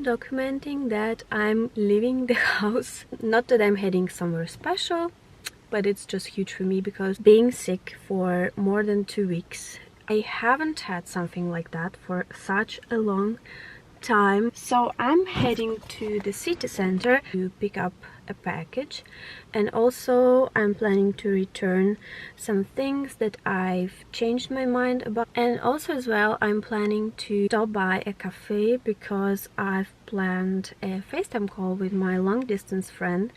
Documenting that I'm leaving the house. Not that I'm heading somewhere special, but it's just huge for me because being sick for more than 2 weeks, I haven't had something like that for such a long time. So I'm heading to the city center to pick up a package, and also I'm planning to return some things that I've changed my mind about, and also as well I'm planning to stop by a cafe because I've planned a FaceTime call with my long distance friend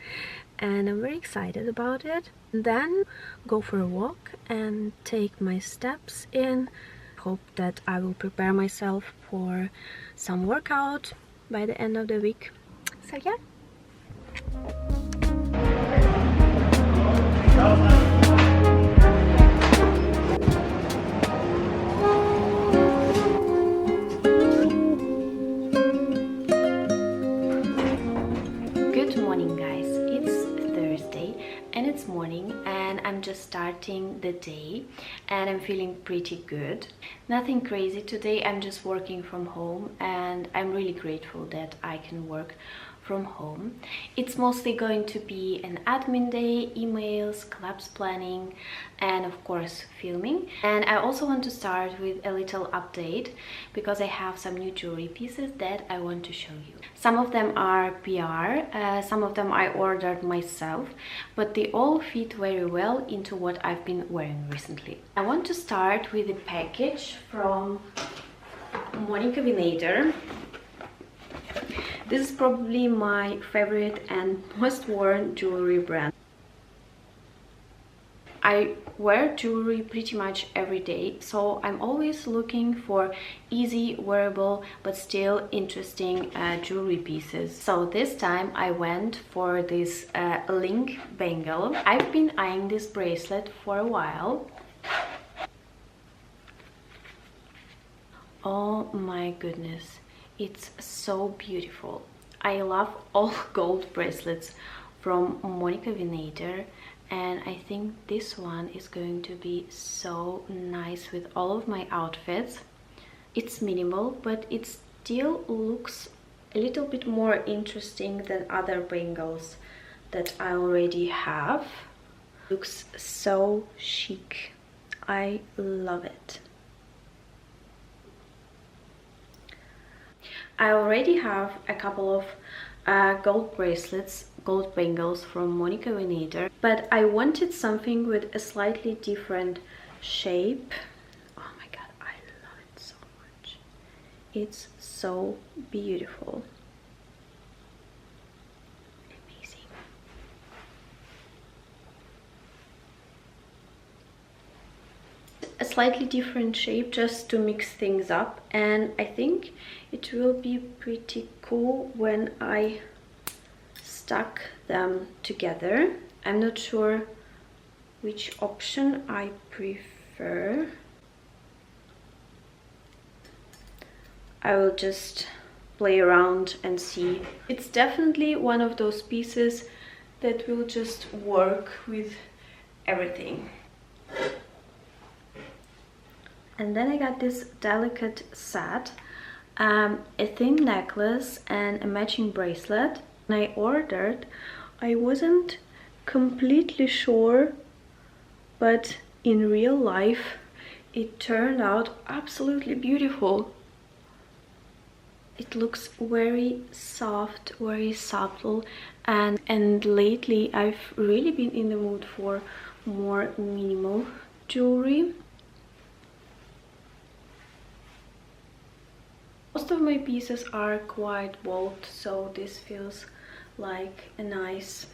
and I'm very excited about it. And then go for a walk and take my steps in. Hope that I will prepare myself for some workout by the end of the week. So yeah. Good morning guys, it's Thursday and it's morning and I'm just starting the day and I'm feeling pretty good. Nothing crazy today, I'm just working from home and I'm really grateful that I can work from home. It's mostly going to be an admin day, emails, collapse planning, and of course filming. And I also want to start with a little update because I have some new jewelry pieces that I want to show you. Some of them are PR, some of them I ordered myself, but they all fit very well into what I've been wearing recently. I want to start with a package from Monica Vinader. This is probably my favorite and most worn jewelry brand. I wear jewelry pretty much every day, so I'm always looking for easy, wearable, but still interesting jewelry pieces. So this time I went for this link bangle. I've been eyeing this bracelet for a while. Oh my goodness. It's so beautiful. I love all gold bracelets from Monica Vinader, and I think this one is going to be so nice with all of my outfits. It's minimal, but it still looks a little bit more interesting than other bangles that I already have. Looks so chic. I love it. I already have a couple of gold bracelets, gold bangles from Monica Vinader, but I wanted something with a slightly different shape. Oh my god, I love it so much. It's so beautiful. Amazing. A slightly different shape just to mix things up, and I think it will be pretty cool when I stack them together. I'm not sure which option I prefer. I will just play around and see. It's definitely one of those pieces that will just work with everything. And then I got this delicate set, a thin necklace and a matching bracelet. When I ordered, I wasn't completely sure, but in real life it turned out absolutely beautiful. It looks very soft, very subtle, and lately I've really been in the mood for more minimal jewelry. Most of my pieces are quite bold, so this feels like a nice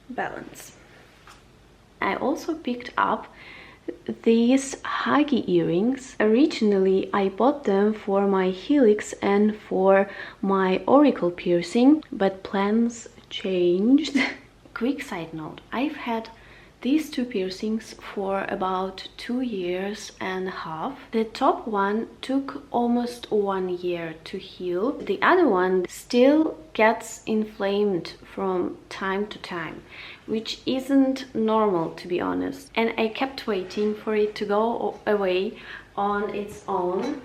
balance. I also picked up these huggy earrings. Originally I bought them for my helix and for my auricle piercing, but plans changed. Quick side note, I've had these two piercings for about 2 years and a half. The top one took almost 1 year to heal. The other one still gets inflamed from time to time, which isn't normal, to be honest. And I kept waiting for it to go away on its own.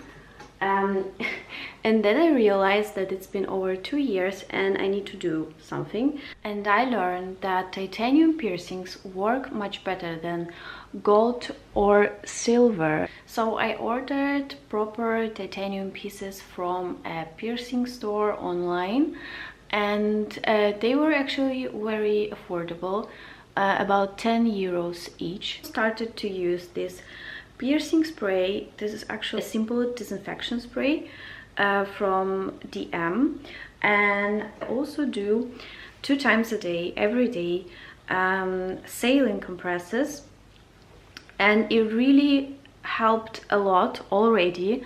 And then I realized that it's been over 2 years and I need to do something. And I learned that titanium piercings work much better than gold or silver. So I ordered proper titanium pieces from a piercing store online, and they were actually very affordable, about 10 euros each. Started to use this piercing spray. This is actually a simple disinfection spray from DM, and I also do 2 times a day, every day, saline compresses, and it really helped a lot already,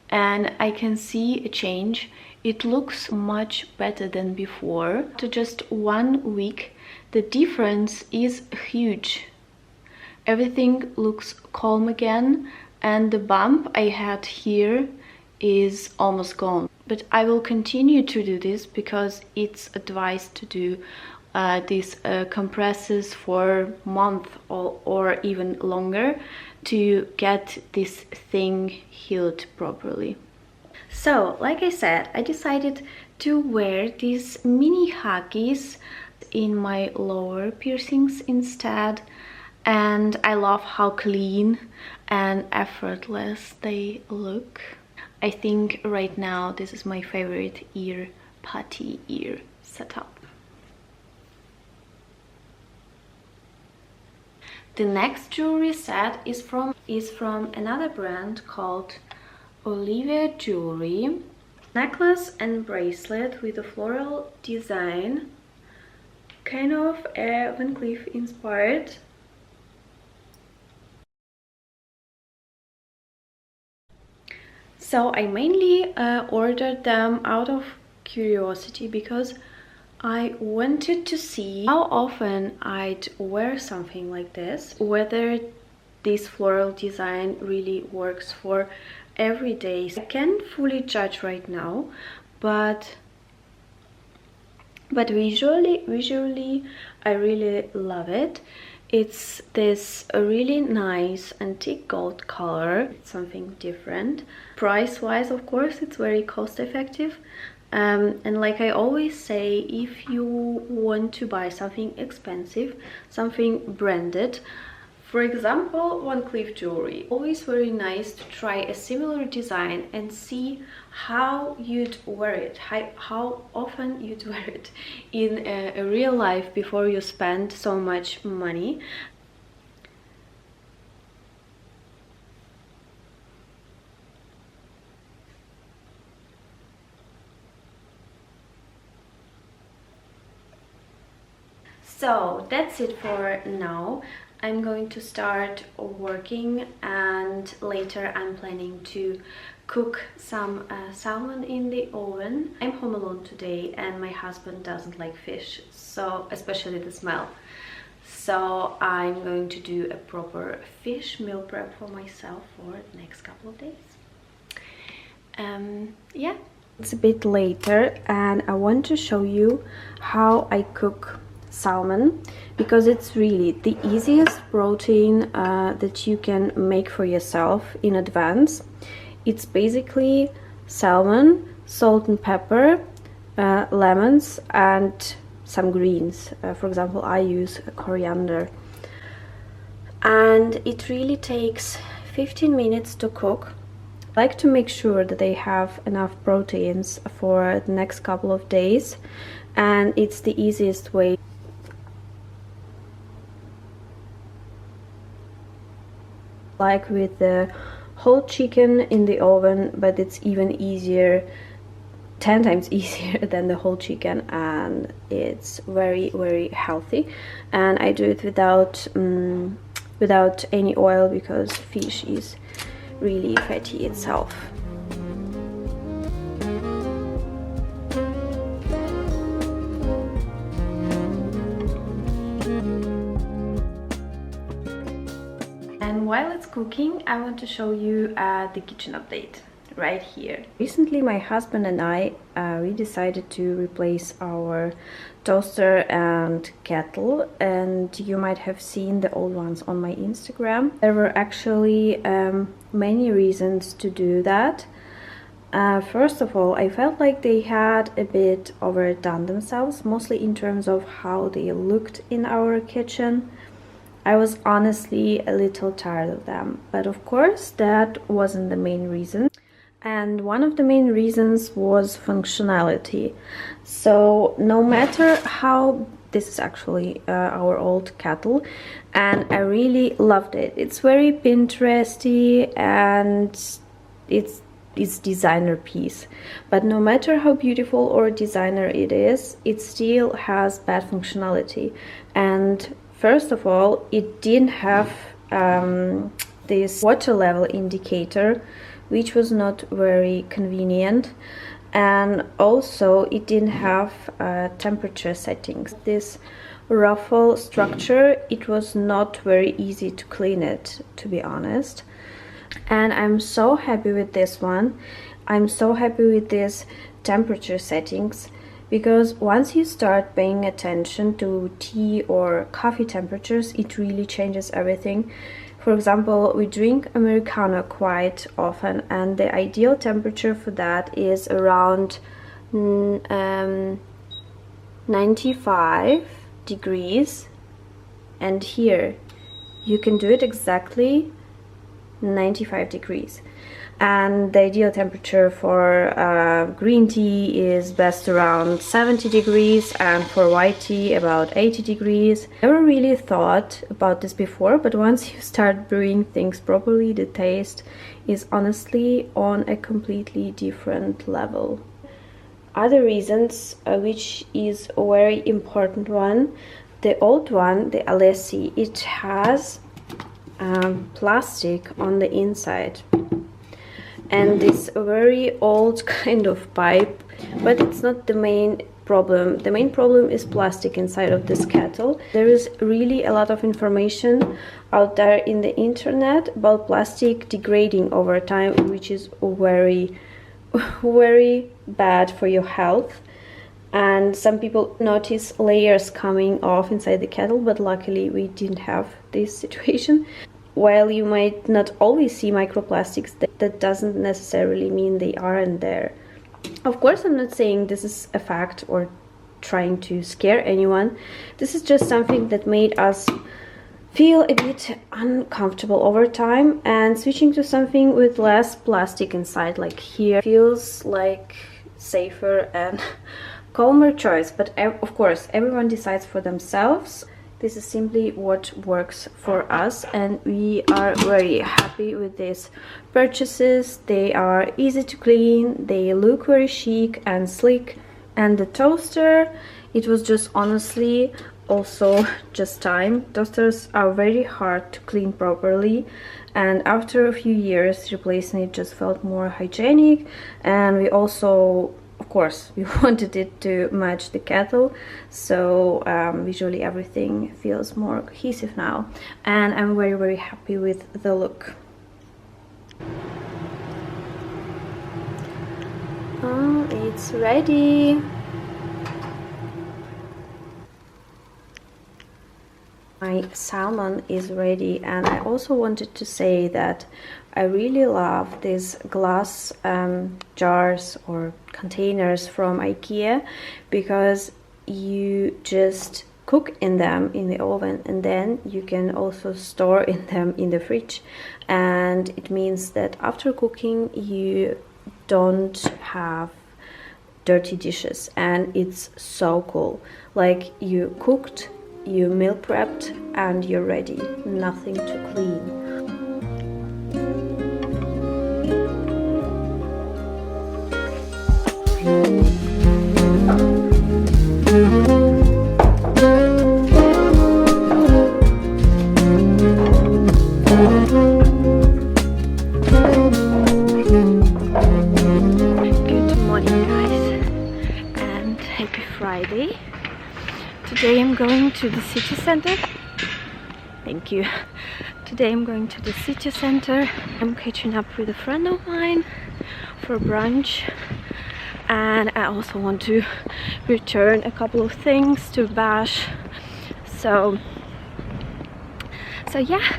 and I can see a change. It looks much better than before. To just 1 week, the difference is huge. Everything looks calm again, and the bump I had here is almost gone. But I will continue to do this because it's advised to do these compresses for a month or even longer to get this thing healed properly. So, like I said, I decided to wear these mini huggies in my lower piercings instead. And I love how clean and effortless they look. I think right now this is my favorite ear, putty ear setup. The next jewelry set is from another brand called Olive Jewelry. Necklace and bracelet with a floral design, kind of Van Cleef inspired. So I mainly ordered them out of curiosity because I wanted to see how often I'd wear something like this, whether this floral design really works for every day. I can't fully judge right now, but visually I really love it. It's this really nice antique gold color. It's something different. Price-wise, of course, it's very cost-effective. And like I always say, if you want to buy something expensive, something branded, for example, Van Cleef jewelry, always very nice to try a similar design and see how you'd wear it, how often you'd wear it in a real life before you spend so much money. So that's it for now. I'm going to start working, and later I'm planning to cook some salmon in the oven. I'm home alone today and my husband doesn't like fish, so especially the smell. So I'm going to do a proper fish meal prep for myself for the next couple of days. Yeah, it's a bit later and I want to show you how I cook salmon, because it's really the easiest protein that you can make for yourself in advance. It's basically salmon, salt and pepper, lemons and some greens. For example, I use coriander. And it really takes 15 minutes to cook. I like to make sure that they have enough proteins for the next couple of days, and it's the easiest way. Like with the whole chicken in the oven, but it's even easier, 10 times easier than the whole chicken, and it's very healthy. And I do it without any oil because fish is really fatty itself. And while it's cooking, I want to show you the kitchen update right here. Recently my husband and I we decided to replace our toaster and kettle, and you might have seen the old ones on my Instagram. There were actually many reasons to do that. First of all, I felt like they had a bit overdone themselves, mostly in terms of how they looked in our kitchen. I was honestly a little tired of them, but of course that wasn't the main reason. And one of the main reasons was functionality. So no matter how, this is actually our old kettle, and I really loved it. It's very Pinteresty and it's designer piece. But no matter how beautiful or designer it is, it still has bad functionality. And first of all, it didn't have this water level indicator, which was not very convenient, and also it didn't have temperature settings. This ruffle structure, it was not very easy to clean it, to be honest. And I'm so happy with this one. I'm so happy with these temperature settings, because once you start paying attention to tea or coffee temperatures, it really changes everything. For example, we drink Americano quite often, and the ideal temperature for that is around 95 degrees. And here, you can do it exactly 95 degrees. And the ideal temperature for green tea is best around 70 degrees, and for white tea about 80 degrees. I never really thought about this before, but once you start brewing things properly, the taste is honestly on a completely different level. Other reasons, which is a very important one, the old one, the Alessi, it has plastic on the inside. And this very old kind of pipe, but it's not the main problem. The main problem is plastic inside of this kettle. There is really a lot of information out there in the internet about plastic degrading over time, which is very bad for your health. And some people notice layers coming off inside the kettle, but luckily we didn't have this situation. While you might not always see microplastics, that doesn't necessarily mean they aren't there. Of course, I'm not saying this is a fact or trying to scare anyone. This is just something that made us feel a bit uncomfortable over time, and switching to something with less plastic inside, like here, feels like safer and calmer choice. But of course, everyone decides for themselves. This is simply what works for us, and we are very happy with these purchases. They are easy to clean, they look very chic and sleek. And the toaster, it was just honestly also just time. Toasters are very hard to clean properly, and after a few years replacing it just felt more hygienic. And we also, of course, we wanted it to match the kettle, so visually everything feels more cohesive now, and I'm very happy with the look. Oh, it's ready. My salmon is ready, and I also wanted to say that I really love these glass jars or containers from IKEA, because you just cook in them in the oven, and then you can also store in them in the fridge, and it means that after cooking you don't have dirty dishes, and it's so cool. Like, you cooked, you meal prepped, and you're ready. Nothing to clean. Friday. Today I'm going to the city center. Thank you. Today I'm going to the city center. I'm catching up with a friend of mine for brunch, and I also want to return a couple of things to Bash. So yeah.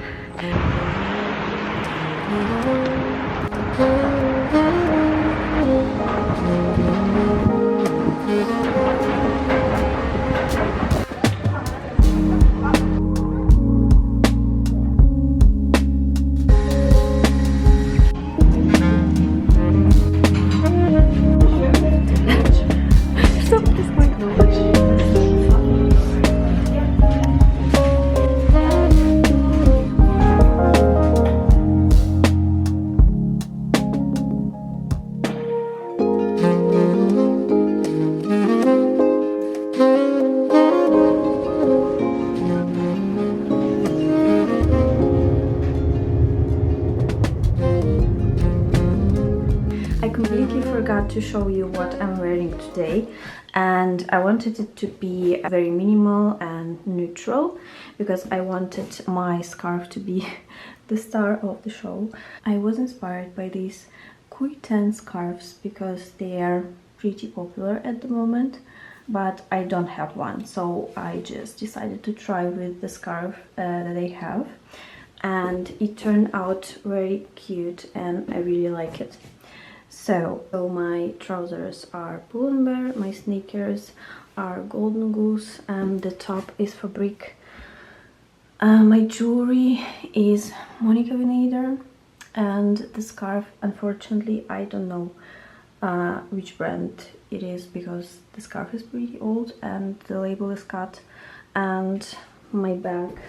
To show you what I'm wearing today, and I wanted it to be very minimal and neutral because I wanted my scarf to be the star of the show. I was inspired by these Kujten scarves because they are pretty popular at the moment, but I don't have one, so I just decided to try with the scarf that I have, and it turned out very cute and I really like it. So my trousers are Pull & Bear, my sneakers are Golden Goose, and the top is Fabric. My jewelry is Monica Vinader, and the scarf, unfortunately, I don't know which brand it is because the scarf is pretty old and the label is cut. And my bag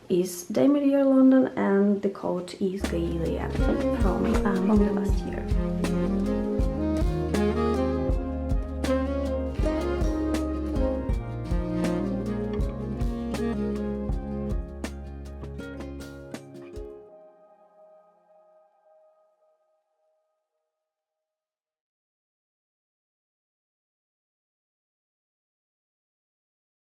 is DeMellier London, and the coat is Gaia from the last year.